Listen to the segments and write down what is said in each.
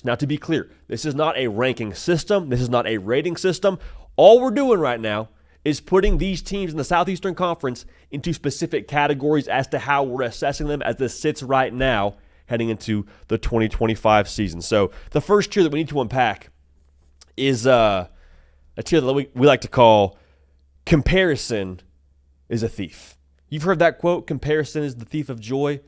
Now, to be clear, this is not a ranking system. This is not a rating system. All we're doing right now is putting these teams in the Southeastern Conference into specific categories as to how we're assessing them as this sits right now heading into the 2025 season. So the first tier that we need to unpack is a tier that we like to call comparison is a thief. You've heard that quote, comparison is the thief of joy.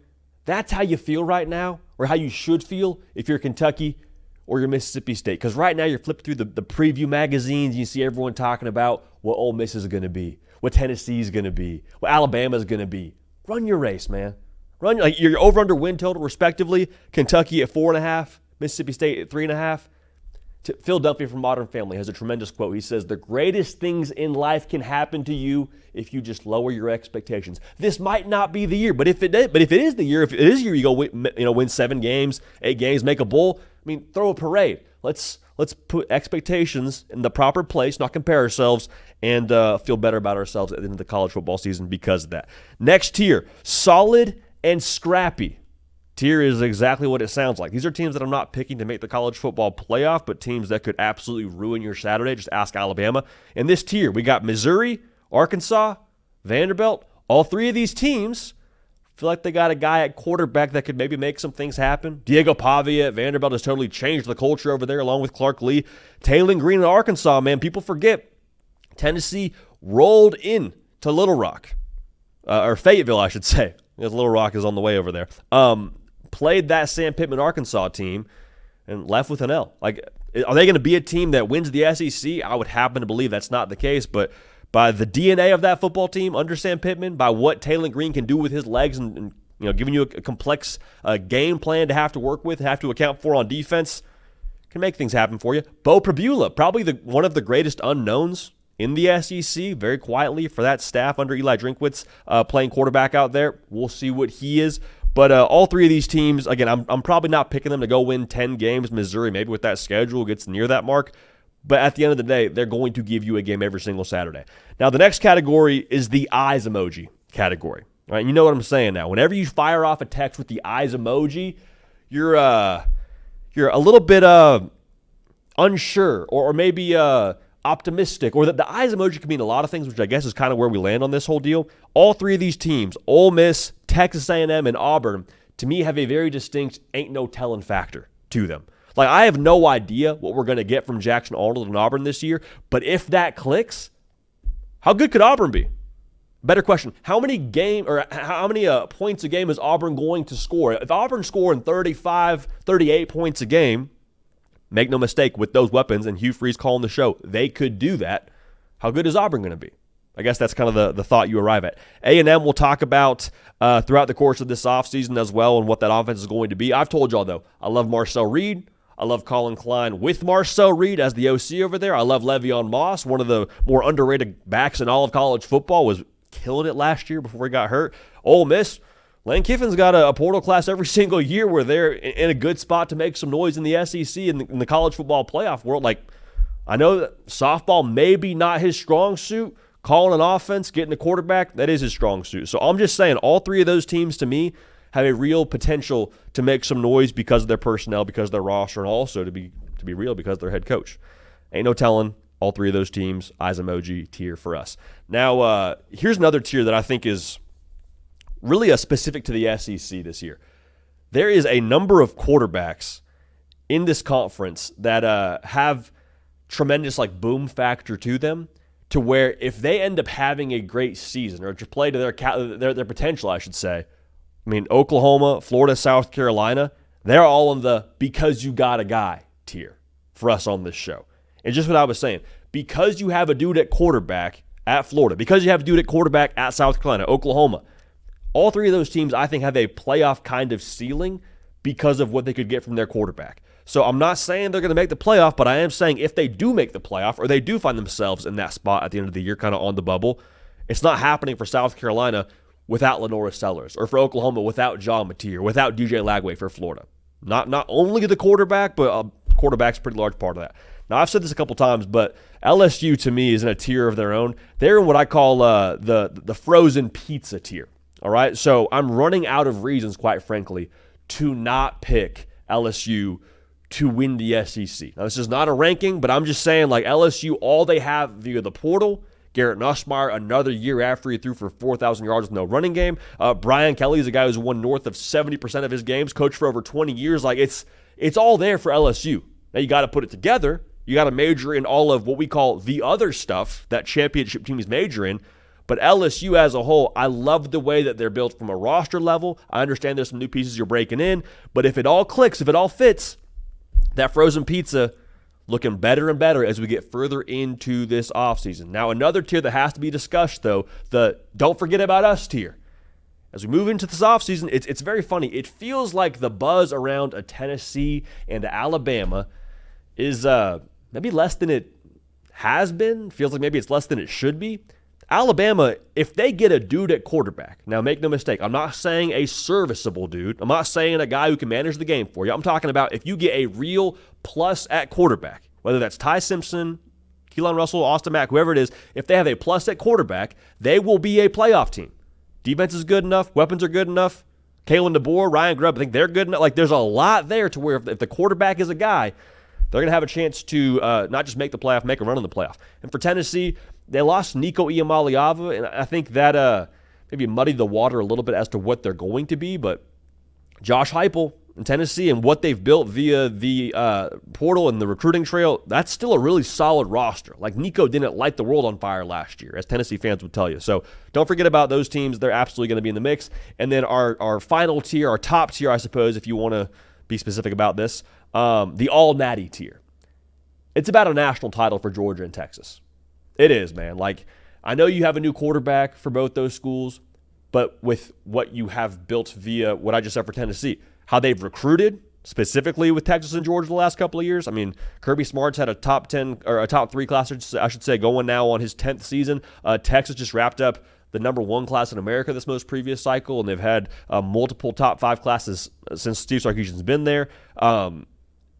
That's how you feel right now, or how you should feel if you're Kentucky or you're Mississippi State. Because right now you're flipping through the preview magazines, you see everyone talking about what Ole Miss is going to be, what Tennessee is going to be, what Alabama is going to be. Run your race, man. Run your over-under win total, respectively. Kentucky at 4.5, Mississippi State at 3.5. Philadelphia from Modern Family has a tremendous quote. He says, "The greatest things in life can happen to you if you just lower your expectations." This might not be the year, but if it is the year, if it is the year you go win 7 games, 8 games, make a bowl, I mean, throw a parade. Let's put expectations in the proper place, not compare ourselves, and feel better about ourselves at the end of the college football season because of that. Next tier, solid and scrappy. Tier is exactly what it sounds like. These are teams that I'm not picking to make the college football playoff, but teams that could absolutely ruin your Saturday. Just ask Alabama. In this tier, we got Missouri, Arkansas, Vanderbilt. All 3 of these teams feel like they got a guy at quarterback that could maybe make some things happen. Diego Pavia at Vanderbilt has totally changed the culture over there, along with Clark Lee. Taylor Green in Arkansas, man, people forget. Tennessee rolled in to Little Rock, or Fayetteville, I should say, because Little Rock is on the way over there. Played that Sam Pittman Arkansas team and left with an L. Like, are they going to be a team that wins the SEC? I would happen to believe that's not the case, but by the DNA of that football team under Sam Pittman, by what Taylor Green can do with his legs and giving you a complex game plan to have to work with, have to account for on defense, can make things happen for you. Bo Pribula, probably one of the greatest unknowns in the SEC, very quietly for that staff under Eli Drinkwitz playing quarterback out there. We'll see what he is. But all 3 of these teams, again, I'm probably not picking them to go win 10 games. Missouri, maybe with that schedule, gets near that mark. But at the end of the day, they're going to give you a game every single Saturday. Now, the next category is the eyes emoji category. Right? You know what I'm saying now. Whenever you fire off a text with the eyes emoji, you're a little bit unsure or maybe optimistic, or that the eyes emoji can mean a lot of things, which I guess is kind of where we land on this whole deal. All 3 of these teams, Ole Miss, Texas A&M, and Auburn, to me have a very distinct ain't no telling factor to them. Like, I have no idea what we're going to get from Jackson Arnold and Auburn this year, but if that clicks, how good could Auburn be? Better question, how many points a game is Auburn going to score? If Auburn's scoring 35, 38 points a game, make no mistake, with those weapons and Hugh Freeze calling the show, they could do that. How good is Auburn going to be? I guess that's kind of the thought you arrive at. A&M we'll talk about throughout the course of this offseason as well, and what that offense is going to be. I've told y'all, though, I love Marcel Reed. I love Colin Klein with Marcel Reed as the OC over there. I love Le'Veon Moss, one of the more underrated backs in all of college football, was killing it last year before he got hurt. Ole Miss, Lane Kiffin's got a portal class every single year where they're in a good spot to make some noise in the SEC and in the college football playoff world. Like, I know that softball may be not his strong suit. Calling an offense, getting a quarterback, that is his strong suit. So I'm just saying, all 3 of those teams, to me, have a real potential to make some noise because of their personnel, because of their roster, and also to be real because of their head coach. Ain't no telling. All 3 of those teams, eyes emoji tier for us. Now, here's another tier that I think is really specific to the SEC this year. There is a number of quarterbacks in this conference that have tremendous boom factor to them, to where if they end up having a great season or to play to their potential, I should say. I mean, Oklahoma, Florida, South Carolina, they're all in the because you got a guy tier for us on this show. And just what I was saying, because you have a dude at quarterback at Florida, because you have a dude at quarterback at South Carolina, Oklahoma, all 3 of those teams I think have a playoff kind of ceiling because of what they could get from their quarterback. So I'm not saying they're going to make the playoff, but I am saying if they do make the playoff or they do find themselves in that spot at the end of the year, kind of on the bubble, it's not happening for South Carolina without Lenora Sellers, or for Oklahoma without John Mateer, without DJ Lagway for Florida. Not only the quarterback, but quarterback's a pretty large part of that. Now, I've said this a couple times, but LSU to me is in a tier of their own. They're in what I call the frozen pizza tier. All right, so I'm running out of reasons, quite frankly, to not pick LSU to win the SEC. Now, this is not a ranking, but I'm just saying, like, LSU, all they have via the portal, Garrett Nussmeier, another year after he threw for 4,000 yards with no running game. Brian Kelly is a guy who's won north of 70% of his games, coached for over 20 years. Like, it's all there for LSU. Now, you got to put it together. You got to major in all of what we call the other stuff that championship teams major in. But LSU as a whole, I love the way that they're built from a roster level. I understand there's some new pieces you're breaking in. But if it all clicks, if it all fits, that frozen pizza looking better and better as we get further into this offseason. Now, another tier that has to be discussed, though, the don't forget about us tier. As we move into this offseason, it's very funny. It feels like the buzz around a Tennessee and a Alabama is maybe less than it has been. Feels like maybe it's less than it should be. Alabama, if they get a dude at quarterback, now make no mistake, I'm not saying a serviceable dude. I'm not saying a guy who can manage the game for you. I'm talking about if you get a real plus at quarterback, whether that's Ty Simpson, Keelan Russell, Austin Mack, whoever it is, if they have a plus at quarterback, they will be a playoff team. Defense is good enough. Weapons are good enough. Kalen DeBoer, Ryan Grubb, I think they're good enough. Like, there's a lot there to where if the quarterback is a guy, they're going to have a chance to not just make the playoff, make a run in the playoff. And for Tennessee, they lost Nico Iamaleava, and I think that maybe muddied the water a little bit as to what they're going to be. But Josh Heupel in Tennessee and what they've built via the portal and the recruiting trail, that's still a really solid roster. Like, Nico didn't light the world on fire last year, as Tennessee fans would tell you. So don't forget about those teams. They're absolutely going to be in the mix. And then our final tier, our top tier, I suppose, if you want to be specific about this, the all-natty tier. It's about a national title for Georgia and Texas. It is, man. Like, I know you have a new quarterback for both those schools, but with what you have built via what I just said for Tennessee, how they've recruited, specifically with Texas and Georgia the last couple of years. I mean, Kirby Smart's had a top 10 or a top 3 class, I should say, going now on his 10th season. Texas just wrapped up the number 1 class in America this most previous cycle, and they've had multiple top 5 classes since Steve Sarkisian's been there.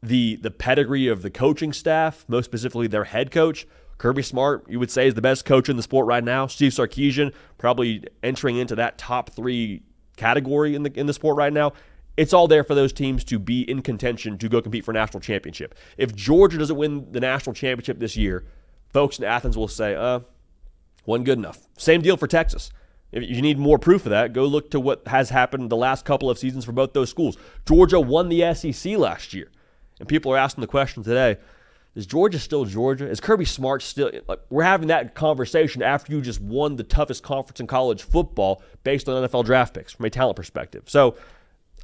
The pedigree of the coaching staff, most specifically their head coach, Kirby Smart, you would say, is the best coach in the sport right now. Steve Sarkisian probably entering into that top 3 category in the sport right now. It's all there for those teams to be in contention to go compete for a national championship. If Georgia doesn't win the national championship this year, folks in Athens will say, wasn't good enough. Same deal for Texas. If you need more proof of that, go look to what has happened the last couple of seasons for both those schools. Georgia won the SEC last year. And people are asking the question today, is Georgia still Georgia? Is Kirby Smart still? Like, we're having that conversation after you just won the toughest conference in college football based on NFL draft picks from a talent perspective. So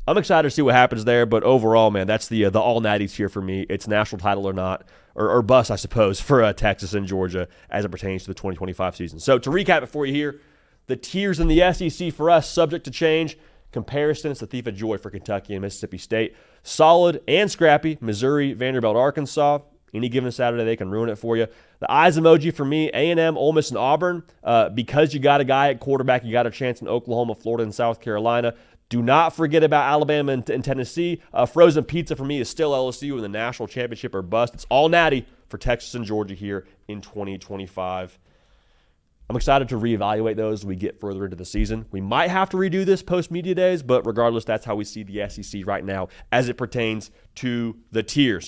I'm excited to see what happens there, but overall, man, that's the all-natties here for me. It's national title or not, or bust, I suppose, for Texas and Georgia as it pertains to the 2025 season. So to recap it for you here, the tiers in the SEC for us, subject to change. Comparison, it's the thief of joy for Kentucky and Mississippi State. Solid and scrappy, Missouri, Vanderbilt, Arkansas. Any given Saturday, they can ruin it for you. The eyes emoji for me, A&M, Ole Miss, and Auburn. Because you got a guy at quarterback, you got a chance in Oklahoma, Florida, and South Carolina. Do not forget about Alabama and Tennessee. Frozen pizza for me is still LSU in the national championship or bust. It's all natty for Texas and Georgia here in 2025. I'm excited to reevaluate those as we get further into the season. We might have to redo this post-media days, but regardless, that's how we see the SEC right now as it pertains to the tiers.